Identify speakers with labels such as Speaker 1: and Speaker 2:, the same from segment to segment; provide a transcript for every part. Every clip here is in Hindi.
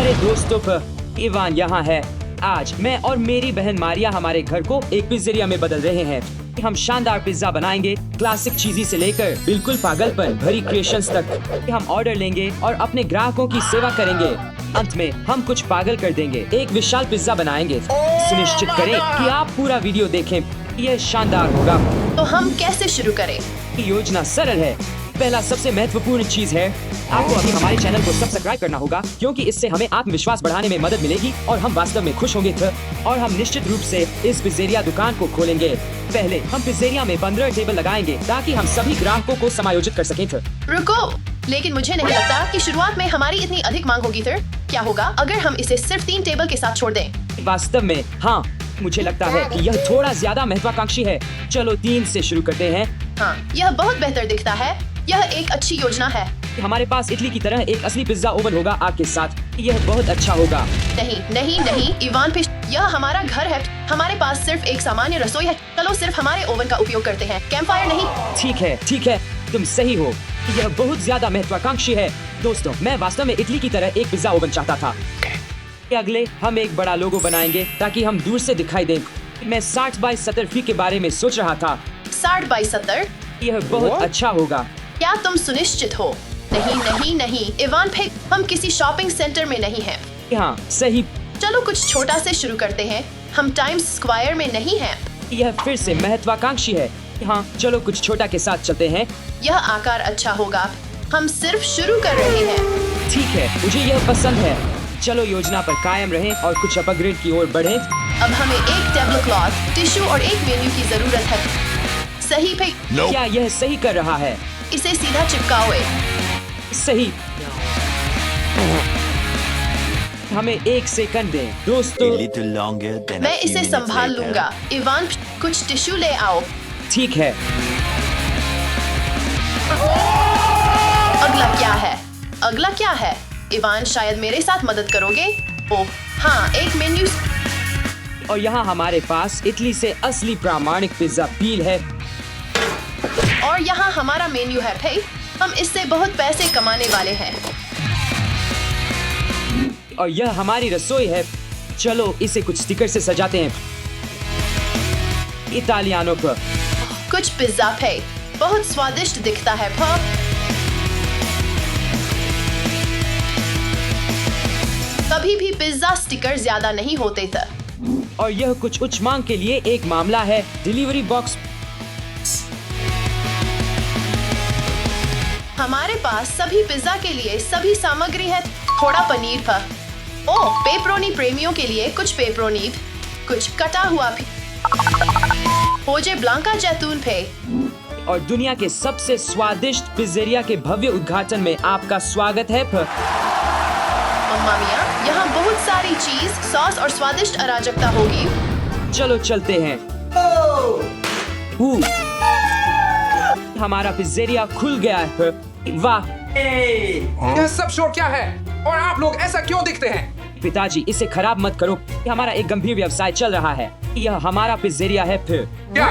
Speaker 1: अरे दोस्तों, इवान यहाँ है। आज मैं और मेरी बहन मारिया हमारे घर को एक पिज्जेरिया में बदल रहे हैं। हम शानदार पिज्जा बनाएंगे, क्लासिक चीजी से लेकर बिल्कुल पागलपन भरी क्रिएशंस तक। हम ऑर्डर लेंगे और अपने ग्राहकों की सेवा करेंगे। अंत में हम कुछ पागल कर देंगे, एक विशाल पिज्जा बनाएंगे। सुनिश्चित करें कि आप पूरा वीडियो देखें, यह शानदार होगा।
Speaker 2: तो हम कैसे शुरू करें?
Speaker 1: योजना सरल है। पहला सबसे महत्वपूर्ण चीज है, आपको अभी हमारे चैनल को सब्सक्राइब करना होगा, क्योंकि इससे हमें आत्मविश्वास बढ़ाने में मदद मिलेगी और हम वास्तव में खुश होंगे। और हम निश्चित रूप से इस पिज्जेरिया दुकान को खोलेंगे। पहले हम पिज्जेरिया में 15 टेबल लगाएंगे ताकि हम सभी ग्राहकों को समायोजित कर सकें।
Speaker 2: रुको, लेकिन मुझे नहीं लगता कि शुरुआत में हमारी इतनी अधिक मांग होगी। क्या होगा अगर हम इसे सिर्फ 3 टेबल के साथ छोड़ दें?
Speaker 1: वास्तव में हाँ, मुझे लगता है कि यह थोड़ा ज्यादा महत्वाकांक्षी है। चलो 3 से शुरू करते हैं।
Speaker 2: हाँ, यह बहुत बेहतर दिखता है। यह एक अच्छी योजना है।
Speaker 1: हमारे पास इटली की तरह एक असली पिज्जा ओवन होगा आग के साथ। यह बहुत अच्छा होगा।
Speaker 2: नहीं नहीं नहीं इवान, यह हमारा घर है। हमारे पास सिर्फ एक सामान्य रसोई है। चलो सिर्फ हमारे ओवन का उपयोग करते हैं, कैंपफायर नहीं।
Speaker 1: ठीक है, तुम सही हो। यह बहुत ज्यादा महत्वाकांक्षी है। दोस्तों, मैं वास्तव में इटली की तरह एक पिज्जा ओवन चाहता था। अगले हम एक बड़ा लोगो बनाएंगे ताकि हम दूर से दिखाई दें। मैं 60 बाई 70 फीट के बारे में सोच रहा था।
Speaker 2: 60 बाई 70?
Speaker 1: यह बहुत अच्छा होगा।
Speaker 2: क्या तुम सुनिश्चित हो? नहीं नहीं नहीं इवान, हम किसी शॉपिंग सेंटर में नहीं हैं।
Speaker 1: हाँ सही।
Speaker 2: चलो कुछ छोटा से शुरू करते हैं। हम टाइम्स स्क्वायर में नहीं हैं।
Speaker 1: यह फिर से महत्वाकांक्षी है। हाँ, चलो कुछ छोटा के साथ चलते हैं।
Speaker 2: यह आकार अच्छा होगा। हम सिर्फ शुरू कर रहे हैं।
Speaker 1: ठीक है, मुझे यह पसंद है। चलो योजना पर कायम रहें और कुछ अपग्रेड की ओर बढ़ें।
Speaker 2: अब हमें एक टेबल क्लॉथ, टिश्यू और एक मेन्यू की जरूरत है। सही पे?
Speaker 1: क्या यह सही कर रहा है?
Speaker 2: इसे सीधा चिपकाओ।
Speaker 1: सही। हमें 1 सेकंड दें दोस्तों।
Speaker 2: मैं इसे संभाल लूंगा। इवान, कुछ टिश्यू ले आओ।
Speaker 1: ठीक है।
Speaker 2: अगला क्या है? इवान, शायद मेरे साथ मदद करोगे? ओह हाँ, एक मेन्यू।
Speaker 1: और यहाँ हमारे पास इटली से असली प्रामाणिक पिज्जा पील है।
Speaker 2: और यहाँ हमारा मेन्यू है। भाई, हम इससे बहुत पैसे कमाने वाले हैं।
Speaker 1: और यह हमारी रसोई है। चलो इसे कुछ स्टिकर से सजाते हैं। इटालियानो पर
Speaker 2: कुछ पिज्जा पे बहुत स्वादिष्ट दिखता है। कभी भी पिज्जा स्टिकर ज्यादा नहीं होते थे।
Speaker 1: और यह कुछ उच्च मांग के लिए एक मामला है। Delivery box.
Speaker 2: हमारे पास सभी पिज्जा के लिए सभी सामग्री है। थोड़ा पनीर पर। ओह, पेपरोनी प्रेमियों के लिए कुछ पेपरोनी, कुछ कटा हुआ पोजे ब्लांका जैतून पे।
Speaker 1: और दुनिया के सबसे स्वादिष्ट पिज्जेरिया के भव्य उद्घाटन में आपका स्वागत है।
Speaker 2: मम्मा मिया, यहाँ बहुत सारी चीज, सॉस और स्वादिष्ट अराजकता होगी।
Speaker 1: चलो चलते हैं। हमारा पिज्जेरिया खुल गया है। वाह!
Speaker 3: यह सब शोर क्या है? और आप लोग ऐसा क्यों दिखते हैं?
Speaker 1: पिताजी, इसे खराब मत करो। हमारा एक गंभीर व्यवसाय चल रहा है। यह हमारा पिज्जेरिया है। फिर
Speaker 3: क्या?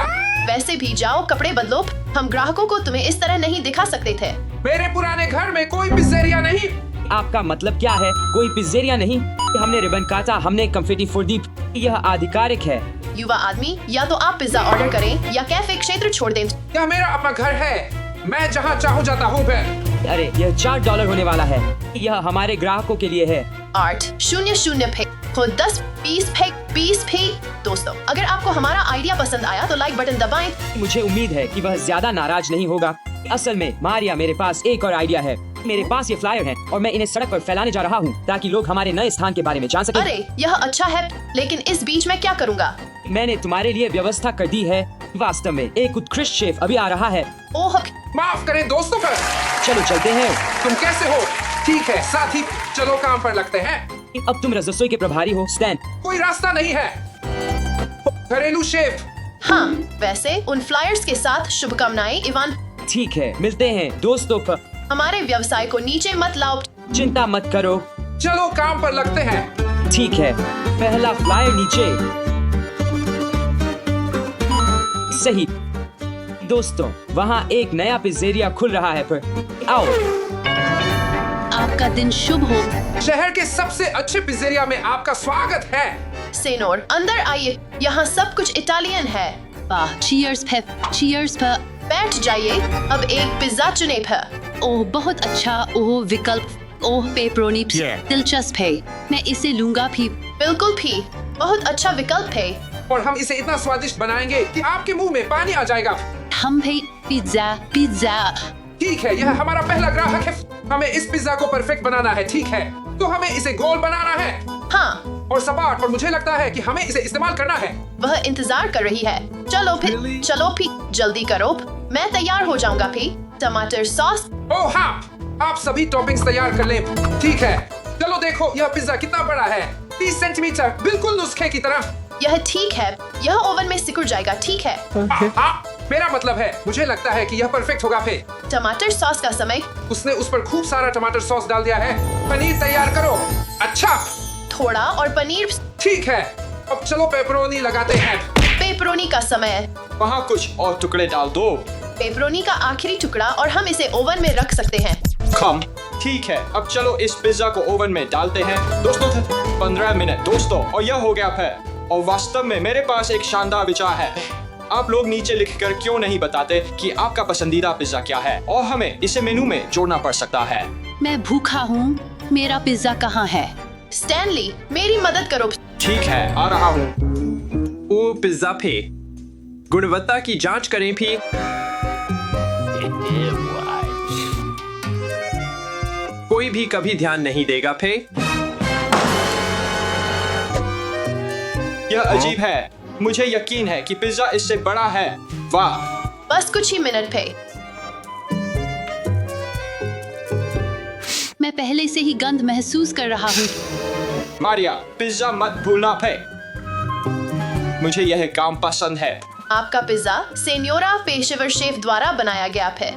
Speaker 2: वैसे भी जाओ, कपड़े बदलो। हम ग्राहकों को तुम्हें इस तरह नहीं दिखा सकते थे।
Speaker 3: मेरे पुराने घर में कोई पिज्जेरिया नहीं।
Speaker 1: आपका मतलब क्या है? कोई पिज्जेरिया नहीं? हमने रिबन काटा, हमने कंफेटी फोड़ दी। यह आधिकारिक है।
Speaker 2: युवा आदमी, या तो आप पिज्जा ऑर्डर करें या कैफे क्षेत्र छोड़ दें।
Speaker 3: यह मेरा अपना घर है। मैं जहाँ चाहूँ जाता हूँ।
Speaker 1: अरे, यह $4 होने वाला है। यह हमारे ग्राहकों के लिए है।
Speaker 2: 800 फेंक, खुद 10 20 फेंक, 20 फेंक। दोस्तों, अगर आपको हमारा आइडिया पसंद आया तो लाइक बटन दबाएं।
Speaker 1: मुझे उम्मीद है कि वह ज्यादा नाराज नहीं होगा। असल में मारिया, मेरे पास एक और आइडिया है। मेरे पास ये फ्लायर है और मैं इन्हें सड़क पर फैलाने जा रहा हूँ ताकि लोग हमारे नए स्थान के बारे में जान सकें।
Speaker 2: अरे, यह अच्छा है, लेकिन इस बीच में क्या करूँगा?
Speaker 1: मैंने तुम्हारे लिए व्यवस्था कर दी है। वास्तव में एक उत्कृष्ट शेफ अभी आ रहा है।
Speaker 2: ओह,
Speaker 3: माफ करें दोस्तों।
Speaker 1: चलो चलते हैं।
Speaker 3: तुम कैसे हो? ठीक है साथी, चलो काम पर लगते हैं।
Speaker 1: अब तुम रसोई के प्रभारी हो, स्टैन।
Speaker 3: कोई रास्ता नहीं है। घरेलू शेफ।
Speaker 2: हाँ, वैसे उन फ्लायर्स के साथ शुभकामनाएं इवान।
Speaker 1: ठीक है, मिलते हैं दोस्तों।
Speaker 2: हमारे व्यवसाय को नीचे मत लाओ।
Speaker 1: चिंता मत करो।
Speaker 3: चलो काम पर लगते हैं।
Speaker 1: ठीक है, पहला फ्लायर नीचे। सही। दोस्तों, वहाँ एक नया पिज्जेरिया खुल रहा है। आओ।
Speaker 2: आपका दिन शुभ हो।
Speaker 3: शहर के सबसे अच्छे पिज्जेरिया में आपका स्वागत है।
Speaker 2: सेनोर अंदर आइए, यहाँ सब कुछ इटालियन है।
Speaker 4: वाह, चीयर्स पेप, चीयर्स पर।
Speaker 2: बैठ जाइए, अब एक पिज्जा चुने पर।
Speaker 4: ओह बहुत अच्छा, ओह विकल्प, ओह पेपरोनी, दिलचस्प है। मैं इसे लूंगा भी।
Speaker 2: बिल्कुल भी, बहुत अच्छा विकल्प है।
Speaker 3: और हम इसे इतना स्वादिष्ट बनाएंगे कि आपके मुंह में पानी आ जाएगा।
Speaker 4: हम भी पिज्जा पिज्जा।
Speaker 3: ठीक है, यह हमारा पहला ग्राहक है। हमें इस पिज्जा को परफेक्ट बनाना है, ठीक है? तो हमें इसे गोल बनाना है
Speaker 2: हाँ,
Speaker 3: और सपाट, और मुझे लगता है कि हमें इसे इस्तेमाल करना है।
Speaker 2: वह इंतजार कर रही है। चलो फिर, चलो भी, जल्दी करो, मैं तैयार हो जाऊंगा भी। टमाटर सॉस।
Speaker 3: ओह हाँ, आप सभी टॉपिंग्स तैयार कर लें। ठीक है, चलो देखो यह पिज्जा कितना बड़ा है। 30 सेंटीमीटर, बिल्कुल नुस्खे की तरह।
Speaker 2: यह ठीक है, यह ओवन में सिकुड़ जाएगा, ठीक है?
Speaker 3: हाँ, मेरा मतलब है, मुझे लगता है कि यह परफेक्ट होगा। फिर
Speaker 2: टमाटर सॉस का समय।
Speaker 3: उसने उस पर खूब सारा टमाटर सॉस डाल दिया है। पनीर तैयार करो। अच्छा,
Speaker 2: थोड़ा और पनीर।
Speaker 3: ठीक है, अब चलो पेपरोनी लगाते हैं।
Speaker 2: पेपरोनी का समय।
Speaker 5: वहाँ कुछ और टुकड़े डाल दो।
Speaker 2: पेपरोनी का आखिरी टुकड़ा, और हम इसे ओवन में रख सकते हैं।
Speaker 5: कम। ठीक है, अब चलो इस पिज्जा को ओवन में डालते हैं। दोस्तों 15 मिनट दोस्तों, और यह हो गया है। और वास्तव में मेरे पास एक शानदार विचार है। आप लोग नीचे लिखकर क्यों नहीं बताते कि आपका पसंदीदा पिज्जा क्या है, और हमें इसे मेनू में जोड़ना पड़ सकता है।
Speaker 4: मैं भूखा हूँ, मेरा पिज्जा कहाँ है?
Speaker 2: स्टैनली, मेरी मदद करो।
Speaker 5: ठीक है, आ रहा हूँ।
Speaker 6: ओ पिज्जा फे, गुणवत्ता की जांच करें भी। कोई भी कभी ध्यान नहीं देगा फे।
Speaker 5: यह अजीब है, मुझे यकीन है कि पिज्जा इससे बड़ा है। वाह,
Speaker 2: बस कुछ ही मिनट पे।
Speaker 4: मैं पहले से ही गंध महसूस कर रहा हूँ।
Speaker 5: मारिया, पिज्जा मत भूलना फे। मुझे यह काम पसंद है।
Speaker 2: आपका पिज्जा सेन्योरा पेशेवर शेफ द्वारा बनाया गया है।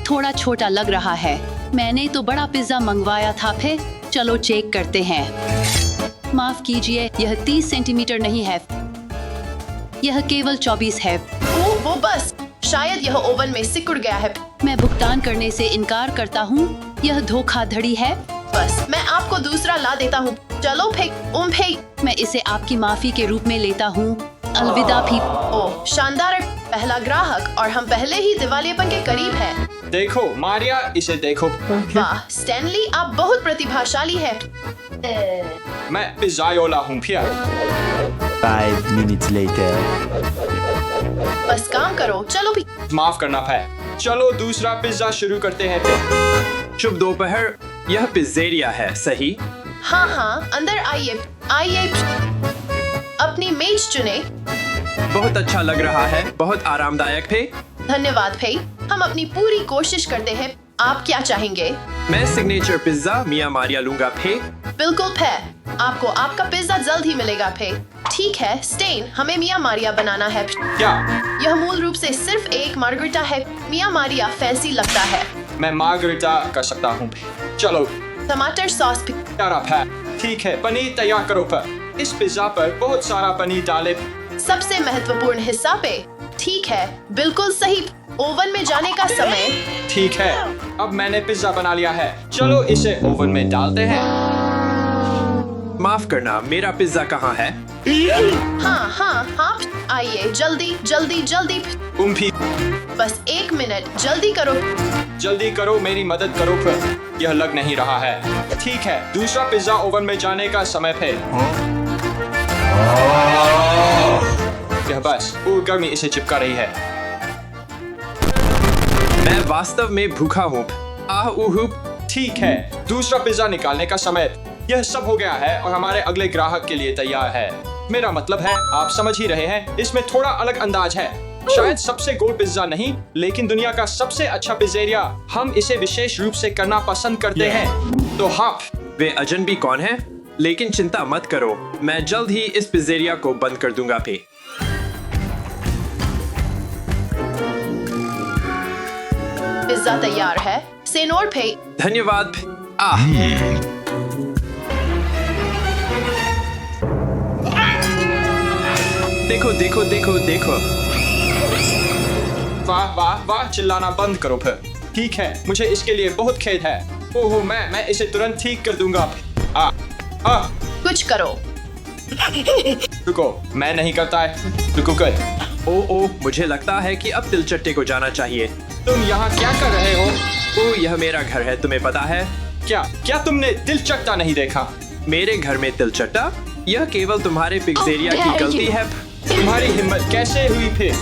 Speaker 4: थोड़ा छोटा लग रहा है। मैंने तो बड़ा पिज्जा मंगवाया था। फिर चलो चेक करते हैं। माफ कीजिए, यह 30 सेंटीमीटर नहीं है, यह केवल 24 है।
Speaker 2: ओह, वो बस, शायद यह ओवन में सिकुड़ गया है।
Speaker 4: मैं भुगतान करने से इनकार करता हूँ, यह धोखाधड़ी है।
Speaker 2: बस, मैं आपको दूसरा ला देता हूँ। चलो फेंक।
Speaker 4: मैं इसे आपकी माफी के रूप में लेता हूँ। अलविदा भी।
Speaker 2: ओह, शानदार, पहला ग्राहक, और हम पहले ही दिवालियेपन के करीब हैं।
Speaker 5: देखो मारिया, इसे देखो।
Speaker 2: वाह स्टैनली, आप बहुत प्रतिभाशाली हैं।
Speaker 5: मैं पिज़्ज़ायोला हूँ फिर।
Speaker 7: 5 minutes later.
Speaker 2: बस काम करो, चलो भी।
Speaker 5: माफ करना है। चलो दूसरा पिज्जा शुरू करते हैं फिर।
Speaker 6: शुभ दोपहर, यह पिज्जेरिया है, सही?
Speaker 2: हाँ हाँ, अंदर आइए। अपनी मेज चुने।
Speaker 6: बहुत अच्छा लग रहा है, बहुत आरामदायक है।
Speaker 2: धन्यवाद भाई, हम अपनी पूरी कोशिश करते हैं। आप क्या चाहेंगे?
Speaker 6: मैं सिग्नेचर पिज्जा मिया मारिया लूंगा फे।
Speaker 2: बिल्कुल फे, आपको आपका पिज्जा जल्द ही मिलेगा फे। ठीक है स्टेन, हमें मिया मारिया बनाना है।
Speaker 5: क्या?
Speaker 2: यह मूल रूप से सिर्फ एक मार्गरिटा है। मिया मारिया फैंसी लगता है।
Speaker 5: मैं मार्गरिटा कर सकता हूँ। चलो
Speaker 2: टमाटर सॉस भी।
Speaker 5: प्यारा है। ठीक है, पनीर तैयार करो पर। इस पिज्जा पर बहुत सारा पनीर डाले।
Speaker 2: सबसे महत्वपूर्ण हिस्सा पे। ठीक है, बिल्कुल सही। ओवन में जाने का समय।
Speaker 5: ठीक है, अब मैंने पिज्जा बना लिया है। चलो इसे ओवन में डालते हैं।
Speaker 6: माफ करना, मेरा पिज्जा कहाँ है?
Speaker 2: हाँ हाँ हाँ, आइए जल्दी जल्दी जल्दी।
Speaker 5: तुम भी
Speaker 2: बस 1 मिनट, जल्दी करो।
Speaker 5: जल्दी करो, मेरी मदद करो फिर। यह लग नहीं रहा है। ठीक है, दूसरा पिज्जा ओवन में जाने का समय है। यह बस वो गर्मी इसे चिपका रही है।
Speaker 6: मैं वास्तव में भूखा हूँ।
Speaker 5: ठीक है, दूसरा पिज्जा निकालने का समय। यह सब हो गया है और हमारे अगले ग्राहक के लिए तैयार है। मेरा मतलब है, आप समझ ही रहे हैं, इसमें थोड़ा अलग अंदाज है। शायद सबसे गोल पिज्जा नहीं, लेकिन दुनिया का सबसे अच्छा पिज्जेरिया। हम इसे विशेष रूप से करना पसंद करते हैं। तो हाँ,
Speaker 6: वे अजनबी कौन है? लेकिन चिंता मत करो, मैं जल्द ही इस पिज्जेरिया को बंद कर दूंगा भी।
Speaker 2: पिज्जा तैयार है। सेनोर पे।
Speaker 6: धन्यवाद। देखो देखो देखो देखो।
Speaker 5: वाह वाह वाह, चिल्लाना बंद करो फिर। ठीक है, मुझे इसके लिए बहुत खेद है। ओह मैं इसे तुरंत ठीक कर दूंगा। आ आ
Speaker 2: कुछ करो।
Speaker 5: रुको, मैं नहीं करता है। रुको कर।
Speaker 6: ओ मुझे लगता है कि अब तिलचट्टे को जाना चाहिए।
Speaker 5: तुम यहाँ क्या कर रहे हो?
Speaker 6: ओ यह मेरा घर है, तुम्हें पता है?
Speaker 5: क्या तुमने तिलचट्टा नहीं देखा?
Speaker 6: मेरे घर में तिलचट्टा? यह केवल तुम्हारे पिग्जेरिया की गलती है।
Speaker 5: तुम्हारी हिम्मत कैसे हुई फिर?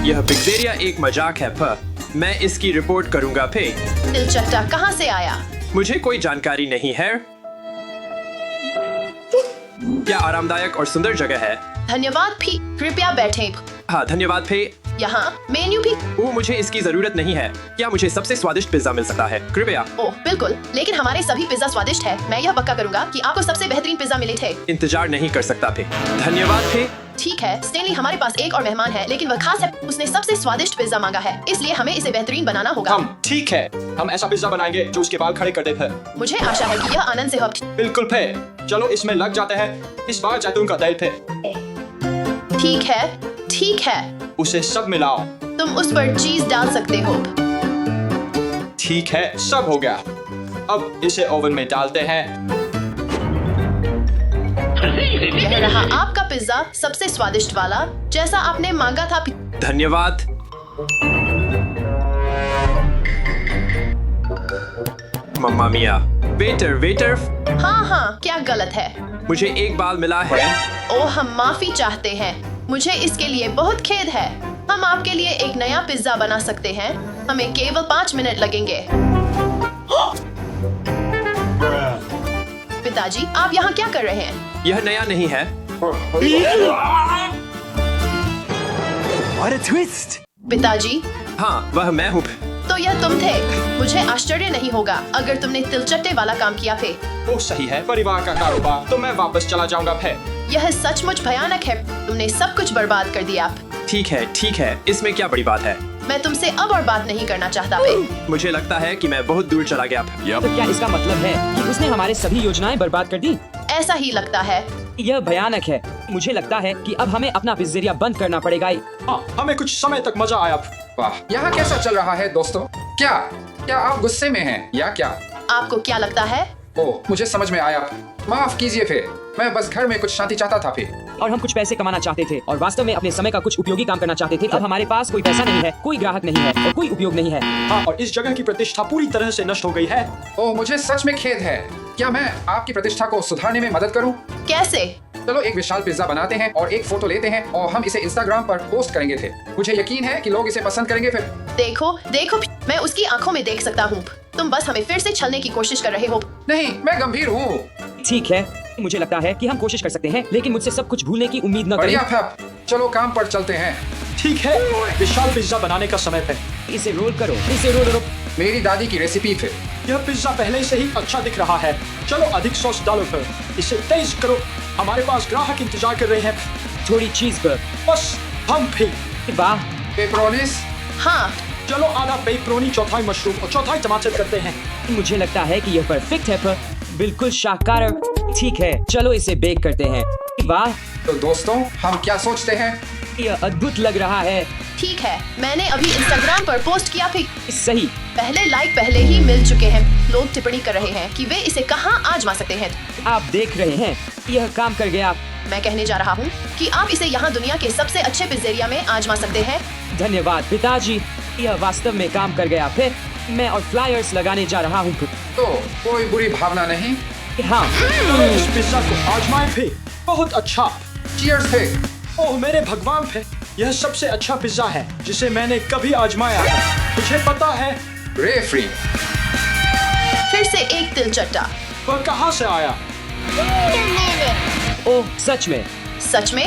Speaker 6: यह पिग्जेरिया एक मजाक है। मैं इसकी रिपोर्ट करूंगा फिर।
Speaker 2: तिलचट्टा कहाँ से आया?
Speaker 6: मुझे कोई जानकारी नहीं है। क्या आरामदायक और सुंदर जगह है।
Speaker 2: धन्यवाद फी, कृपया बैठें।
Speaker 6: हाँ धन्यवाद फे।
Speaker 2: यहाँ मेन्यू भी।
Speaker 6: ओ मुझे इसकी जरूरत नहीं है। क्या मुझे सबसे स्वादिष्ट पिज्जा मिल सकता है कृपया?
Speaker 2: ओह बिल्कुल, लेकिन हमारे सभी पिज्जा स्वादिष्ट है। मैं यह पक्का करूंगा कि आपको सबसे बेहतरीन पिज्जा मिले थे।
Speaker 6: इंतजार नहीं कर सकता फे। धन्यवाद फे।
Speaker 2: ठीक है स्टेनली, हमारे पास एक और मेहमान है, लेकिन वह खास है। उसने सबसे स्वादिष्ट पिज्जा मांगा है, इसलिए हमें इसे बेहतरीन बनाना होगा।
Speaker 5: ठीक है, हम ऐसा पिज्जा बनाएंगे जो उसके बाल खड़े कर दे फिर।
Speaker 2: मुझे आशा है कि यह आनंद से हो।
Speaker 5: बिल्कुल फिर, चलो इसमें लग जाते हैं। इस बार जैतून का तेल फिर।
Speaker 2: ठीक है।
Speaker 5: उसे सब मिलाओ।
Speaker 2: तुम उस पर चीज डाल सकते हो।
Speaker 5: ठीक है, सब हो गया। अब इसे ओवन में डालते हैं।
Speaker 2: यह रहा आपका पिज्जा, सबसे स्वादिष्ट वाला, जैसा आपने मांगा था।
Speaker 6: धन्यवाद। मम्मा मिया। वेटर।
Speaker 2: हाँ, क्या गलत है?
Speaker 6: मुझे एक बाल मिला है।
Speaker 2: ओह हम माफी चाहते हैं, मुझे इसके लिए बहुत खेद है। हम आपके लिए एक नया पिज्जा बना सकते हैं। हमें केवल 5 मिनट लगेंगे। पिताजी, आप यहाँ क्या कर रहे हैं?
Speaker 6: यह नया नहीं है।
Speaker 7: What a twist!
Speaker 2: पिताजी,
Speaker 6: हाँ वह मैं हूँ।
Speaker 2: तो यह तुम थे। मुझे आश्चर्य नहीं होगा अगर तुमने तिलचट्टे वाला काम किया थे।
Speaker 5: वो सही है, परिवार का कारोबार, तो मैं वापस चला जाऊंगा फिर।
Speaker 2: यह सचमुच भयानक है। तुमने सब कुछ बर्बाद कर दिया।
Speaker 6: ठीक है, इसमें क्या बड़ी बात है।
Speaker 2: मैं तुमसे अब और बात नहीं करना चाहता पे।
Speaker 6: मुझे लगता है कि मैं बहुत दूर चला गया।
Speaker 1: तो क्या इसका मतलब है कि उसने हमारे सभी योजनाएं बर्बाद कर दी?
Speaker 2: ऐसा ही लगता है।
Speaker 1: यह भयानक है। मुझे लगता है कि अब हमें अपना पिज्जेरिया बंद करना पड़ेगा।
Speaker 5: हमें कुछ समय तक मजा आया।
Speaker 3: वाह, यहाँ कैसा चल रहा है दोस्तों? क्या आप गुस्से में हैं या क्या?
Speaker 2: आपको क्या लगता है?
Speaker 3: ओह मुझे समझ में आया। माफ कीजिए फिर, मैं बस घर में कुछ शांति चाहता था फिर।
Speaker 1: और हम कुछ पैसे कमाना चाहते थे और वास्तव में अपने समय का कुछ उपयोगी काम करना चाहते थे। अब हमारे पास कोई पैसा नहीं है, कोई ग्राहक नहीं है और कोई उपयोग नहीं है।
Speaker 5: हाँ, और इस जगह की प्रतिष्ठा पूरी तरह से नष्ट हो गई है।
Speaker 3: ओह मुझे सच में खेद है। क्या मैं आपकी प्रतिष्ठा को सुधारने में मदद करूं?
Speaker 2: कैसे?
Speaker 3: चलो एक विशाल पिज्जा बनाते हैं और एक फोटो लेते हैं और हम इसे इंस्टाग्राम पर पोस्ट करेंगे थे। मुझे यकीन है कि लोग इसे पसंद करेंगे फिर।
Speaker 2: देखो मैं उसकी आंखों में देख सकता हूँ। तुम बस हमें फिर से छलने की कोशिश कर रहे हो।
Speaker 3: नहीं, मैं गंभीर हूँ।
Speaker 1: ठीक है, मुझे लगता है कि हम कोशिश कर सकते हैं, लेकिन मुझसे सब कुछ भूलने की उम्मीद न
Speaker 3: बढ़िया
Speaker 1: करें।
Speaker 3: फैब, चलो काम पर चलते हैं।
Speaker 5: ठीक है, विशाल पिज्जा बनाने का समय है।
Speaker 1: इसे रोल करो, इसे रोल।
Speaker 3: मेरी दादी की रेसिपी फिर।
Speaker 5: यह पिज्जा पहले से ही अच्छा दिख रहा है। चलो अधिक सॉस डालो फिर। इसे तेज करो, हमारे पास ग्राहक इंतजार कर रहे हैं।
Speaker 1: थोड़ी चीज पर।
Speaker 5: बस हम भी।
Speaker 1: वाह,
Speaker 3: पेपरोनिस।
Speaker 2: हाँ,
Speaker 5: चलो आधा पेपरोनी, चौथाई मशरूम और चौथाई टमाटर करते हैं।
Speaker 1: मुझे लगता है कि यह परफेक्ट है, पर बिल्कुल शाकाहारी। ठीक है, चलो इसे बेक करते हैं। वाह,
Speaker 3: तो दोस्तों हम क्या सोचते हैं?
Speaker 1: यह अद्भुत लग रहा है।
Speaker 2: ठीक है, मैंने अभी इंस्टाग्राम पर पोस्ट किया भी।
Speaker 1: सही।
Speaker 2: पहले लाइक पहले ही मिल चुके हैं। लोग टिप्पणी कर रहे हैं कि वे इसे कहाँ आजमा सकते हैं।
Speaker 1: आप देख रहे हैं, यह काम कर गया।
Speaker 2: मैं कहने जा रहा हूँ कि आप इसे यहाँ दुनिया के सबसे अच्छे पिज्जेरिया में आजमा सकते हैं।
Speaker 1: धन्यवाद पिताजी, यह वास्तव में काम कर गया। फिर मैं और फ्लायर्स लगाने जा रहा हूँ।
Speaker 3: तो कोई बुरी भावना नहीं।
Speaker 1: हाँ,
Speaker 5: चलो इस पिज्जा को आजमाएं भी। बहुत अच्छा।
Speaker 3: चीयर्स थे।
Speaker 5: ओह मेरे भगवान थे, यह सबसे अच्छा पिज्जा है जिसे मैंने कभी आजमाया है। मुझे पता है।
Speaker 3: रेफ्री।
Speaker 2: फिर से एक तिलचट्टा।
Speaker 5: वह कहाँ से आया?
Speaker 1: ओह सच में।
Speaker 2: सच में?